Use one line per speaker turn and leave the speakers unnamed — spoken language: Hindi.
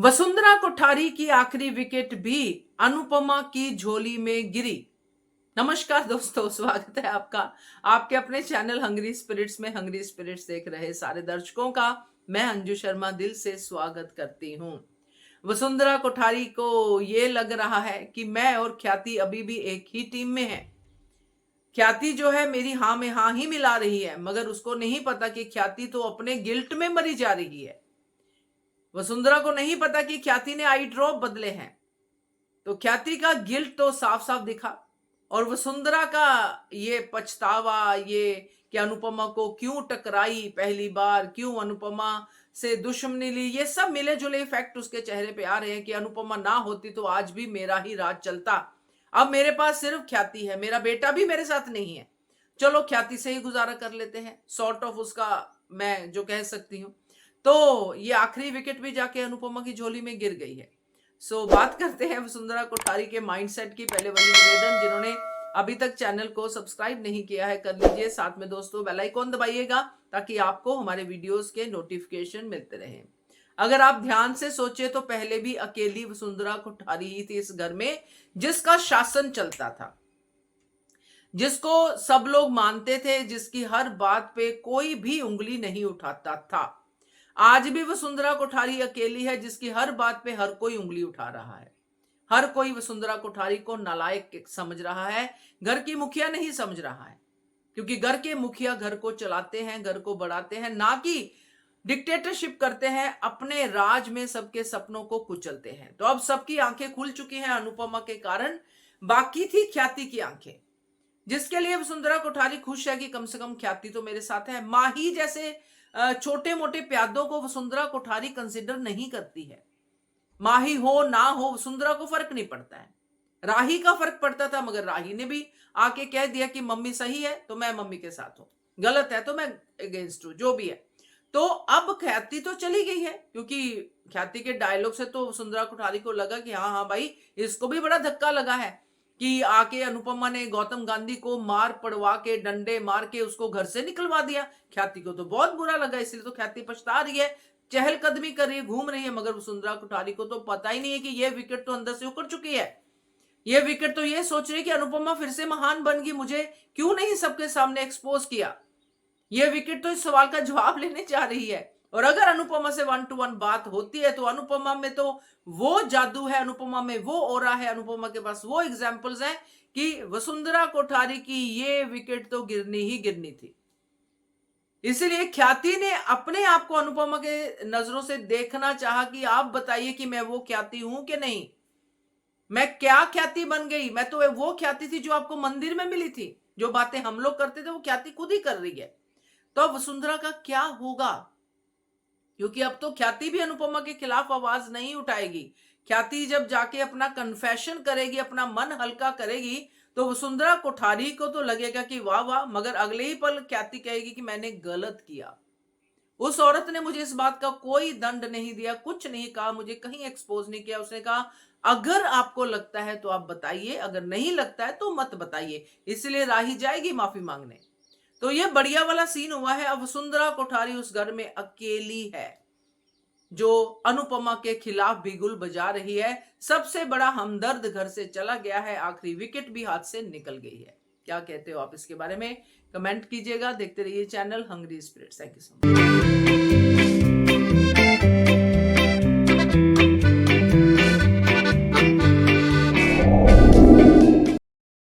वसुंधरा कोठारी की आखिरी विकेट भी अनुपमा की झोली में गिरी। नमस्कार दोस्तों, स्वागत है आपका आपके अपने चैनल हंग्री स्पिरिट्स में। हंग्री स्पिरिट्स देख रहे सारे दर्शकों का मैं अंजू शर्मा दिल से स्वागत करती हूं। वसुंधरा कोठारी को ये लग रहा है कि मैं और ख्याति अभी भी एक ही टीम में है। ख्याति जो है मेरी हाँ में हाँ ही मिला रही है, मगर उसको नहीं पता कि ख्याति तो अपने गिल्ट में मरी जा रही है। वसुंधरा को नहीं पता कि ख्याति ने आई ड्रॉप बदले हैं, तो ख्याति का गिल्ट तो साफ साफ दिखा और वसुंधरा का ये पछतावा, ये कि अनुपमा को क्यों टकराई पहली बार, क्यों अनुपमा से दुश्मनी ली, ये सब मिले जुले इफेक्ट उसके चेहरे पे आ रहे हैं कि अनुपमा ना होती तो आज भी मेरा ही राज चलता। अब मेरे पास सिर्फ ख्याति है, मेरा बेटा भी मेरे साथ नहीं है। चलो ख्याति से ही गुजारा कर लेते हैं, सॉर्ट ऑफ उसका मैं जो कह सकती हूँ। तो ये आखिरी विकेट भी जाके अनुपमा की झोली में गिर गई है। सो बात करते हैं वसुंधरा कोठारी के माइंडसेट की। पहले वही निवेदन, जिन्होंने अभी तक चैनल को सब्सक्राइब नहीं किया है कर लीजिए, साथ में दोस्तों बेल आइकॉन दबाइएगा ताकि आपको हमारे वीडियोस के नोटिफिकेशन मिलते रहें। अगर आप ध्यान से सोचे तो पहले भी अकेली वसुंधरा कोठारी ही थी इस घर में जिसका शासन चलता था, जिसको सब लोग मानते थे, जिसकी हर बात पे कोई भी उंगली नहीं उठाता था। आज भी वसुंधरा कोठारी अकेली है जिसकी हर बात पे हर कोई उंगली उठा रहा है। हर कोई वसुंधरा कोठारी को नालायक समझ रहा है, घर की मुखिया नहीं समझ रहा है, क्योंकि घर के मुखिया घर को चलाते हैं, घर को बढ़ाते हैं, ना कि डिक्टेटरशिप करते हैं, अपने राज में सबके सपनों को कुचलते हैं। तो अब सबकी आंखें खुल चुकी हैं अनुपमा के कारण, बाकी थी ख्याति की आंखें, जिसके लिए वसुंधरा कोठारी खुश है कि कम से कम ख्याति तो मेरे साथ है। माही जैसे छोटे मोटे प्यादों को वसुंधरा कोठारी कंसिडर नहीं करती है। माही हो ना हो वसुंधरा को फर्क नहीं पड़ता है। राही का फर्क पड़ता था, मगर राही ने भी आके कह दिया कि मम्मी सही है तो मैं मम्मी के साथ हूं, गलत है तो मैं अगेंस्ट हूं, जो भी है। तो अब ख्याति तो चली गई है, क्योंकि ख्याति के डायलॉग से तो वसुंधरा कोठारी को लगा कि हाँ हाँ भाई, इसको भी बड़ा धक्का लगा है कि आके अनुपमा ने गौतम गांधी को मार पड़वा के, डंडे मार के उसको घर से निकलवा दिया। ख्याति को तो बहुत बुरा लगा, इसलिए तो ख्याति पछता रही है, चहलकदमी कर रही है, घूम रही है। मगर वसुंधरा कोठारी को तो पता ही नहीं है कि ये विकेट तो अंदर से उखड़ चुकी है। ये विकेट तो ये सोच रही है कि अनुपमा फिर से महान बन गई, मुझे क्यों नहीं सबके सामने एक्सपोज किया। ये विकेट तो इस सवाल का जवाब लेने जा रही है। और अगर अनुपमा से 1 to 1 बात होती है तो अनुपमा में तो वो जादू है, अनुपमा में वो ऑरा है, अनुपमा के पास वो एग्जाम्पल्स हैं कि वसुंधरा कोठारी की ये विकेट तो गिरनी ही गिरनी थी। इसलिए ख्याति ने अपने आप को अनुपमा के नजरों से देखना चाहा कि आप बताइए कि मैं वो ख्याति हूं कि नहीं, मैं क्या ख्याति बन गई। मैं तो वो ख्याति थी जो आपको मंदिर में मिली थी, जो बातें हम लोग करते थे वो ख्याति खुद ही कर रही है। तो अब वसुंधरा का क्या होगा, क्योंकि अब तो ख्याति भी अनुपमा के खिलाफ आवाज नहीं उठाएगी। ख्याति जब जाके अपना कन्फेशन करेगी, अपना मन हल्का करेगी, तो वसुंधरा कोठारी को तो लगेगा कि वाह वाह, मगर अगले ही पल ख्याति कहेगी कि मैंने गलत किया। उस औरत ने मुझे इस बात का कोई दंड नहीं दिया, कुछ नहीं कहा, मुझे कहीं एक्सपोज नहीं किया। उसने कहा अगर आपको लगता है तो आप बताइए, अगर नहीं लगता है तो मत बताइए। इसलिए राही जाएगी माफी मांगने। तो ये बढ़िया वाला सीन हुआ है। अब वसुंधरा कोठारी उस घर में अकेली है जो अनुपमा के खिलाफ बिगुल बजा रही है। सबसे बड़ा हमदर्द घर से चला गया है, आखिरी विकेट भी हाथ से निकल गई है। क्या कहते हो आप इसके बारे में, कमेंट कीजिएगा। देखते रहिए channel Hungry Spirits. Thank you so much.